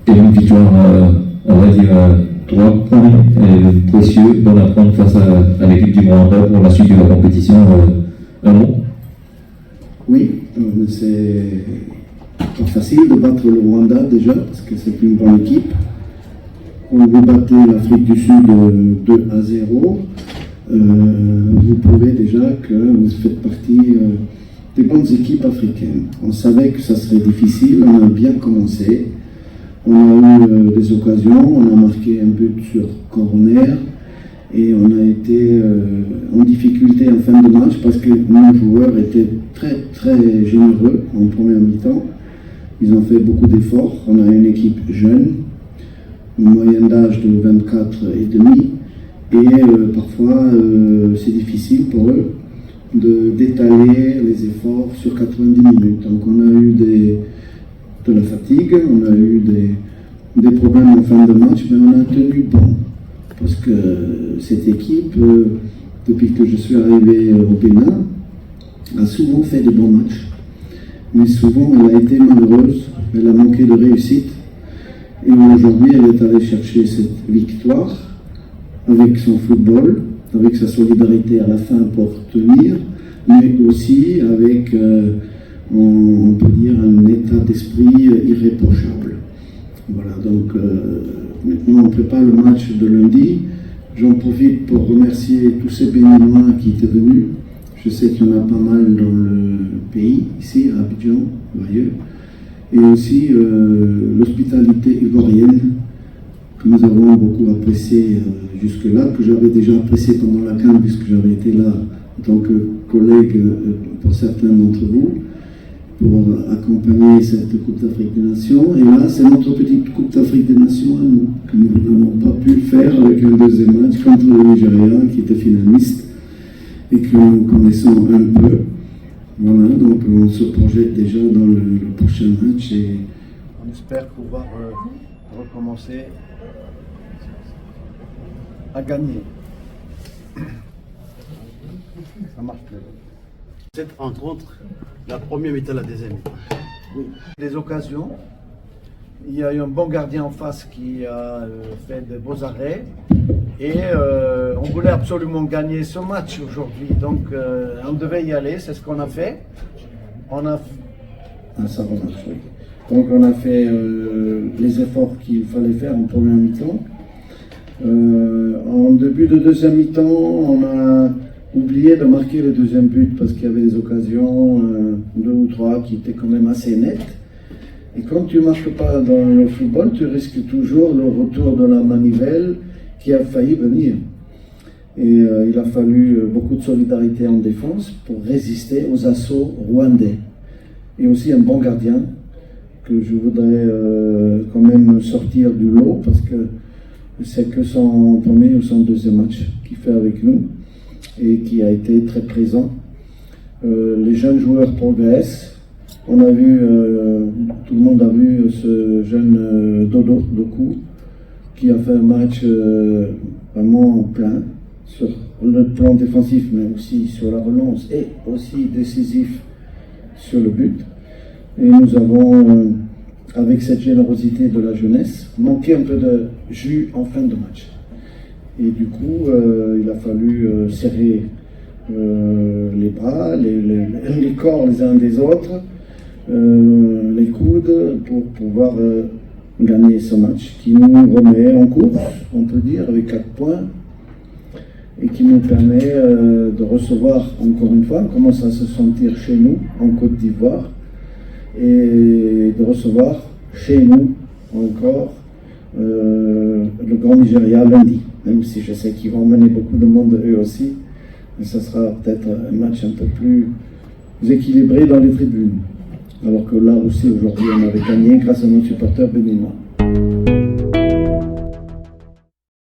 Et une victoire, on va dire, 3 points précieux pour la prendre face à l'équipe du Rwanda pour la suite de la compétition. Un mot? Oui, c'est pas facile de battre le Rwanda déjà, parce que c'est une bonne équipe. On vous battez l'Afrique du Sud 2-0. Vous prouvez déjà que vous faites partie des bonnes équipes africaines. On savait que ça serait difficile, on a bien commencé. On a eu des occasions, on a marqué un but sur corner et on a été en difficulté en fin de match parce que nos joueurs étaient très très généreux en première mi-temps. Ils ont fait beaucoup d'efforts. On a une équipe jeune, une moyenne d'âge de 24 et demi, et parfois c'est difficile pour eux d'étaler les efforts sur 90 minutes. Donc on a eu de la fatigue, on a eu des problèmes en fin de match, mais on a tenu bon. Parce que cette équipe, depuis que je suis arrivé au Bénin, a souvent fait de bons matchs. Mais souvent, elle a été malheureuse, elle a manqué de réussite. Et aujourd'hui, elle est allée chercher cette victoire avec son football, avec sa solidarité à la fin pour tenir, mais aussi avec, on peut dire, un état d'esprit irréprochable. Voilà, donc maintenant on prépare le match de lundi. J'en profite pour remercier tous ces Béninois qui étaient venus. Je sais qu'il y en a pas mal dans le pays, ici à Abidjan ou ailleurs. Et aussi l'hospitalité ivoirienne que nous avons beaucoup appréciée jusque-là, que j'avais déjà appréciée pendant la CAN puisque j'avais été là en tant que collègue pour certains d'entre vous, pour accompagner cette Coupe d'Afrique des Nations. Et là, c'est notre petite Coupe d'Afrique des Nations à nous, que nous n'avons pas pu faire avec un deuxième match contre le Nigeria, qui était finaliste, et que nous connaissons un peu. Voilà, donc on se projette déjà dans le prochain match et on espère pouvoir recommencer à gagner. Ça marche plus. C'est entre autres la première mi-temps, la deuxième mi-temps. Oui. Des occasions. Il y a eu un bon gardien en face qui a fait de beaux arrêts. Et on voulait absolument gagner ce match aujourd'hui. Donc on devait y aller, c'est ce qu'on a fait. Ça remarche, oui. Donc on a fait les efforts qu'il fallait faire en première mi-temps. En début de deuxième mi-temps, on a oublié de marquer le deuxième but parce qu'il y avait des occasions, 2 ou 3, qui étaient quand même assez nettes. Et quand tu ne marques pas dans le football, tu risques toujours le retour de la manivelle qui a failli venir. Et il a fallu beaucoup de solidarité en défense pour résister aux assauts rwandais. Et aussi un bon gardien que je voudrais quand même sortir du lot parce que c'est que son premier ou son deuxième match qu'il fait avec nous et qui a été très présent. Les jeunes joueurs progressent. On a vu, tout le monde a vu ce jeune Doku qui a fait un match vraiment plein sur le plan défensif, mais aussi sur la relance et aussi décisif sur le but. Et nous avons, avec cette générosité de la jeunesse, manqué un peu de jus en fin de match. Et du coup, il a fallu serrer les bras, les corps les uns des autres, les coudes pour pouvoir gagner ce match qui nous remet en course, on peut dire, avec 4 points et qui nous permet de recevoir encore une fois, on commence à se sentir chez nous en Côte d'Ivoire et de recevoir chez nous encore le Grand Nigeria lundi, même si je sais qu'ils vont emmener beaucoup de monde eux aussi, mais ça sera peut-être un match un peu plus équilibré dans les tribunes. Alors que là aussi, aujourd'hui, on avait gagné grâce à nos supporters béninois.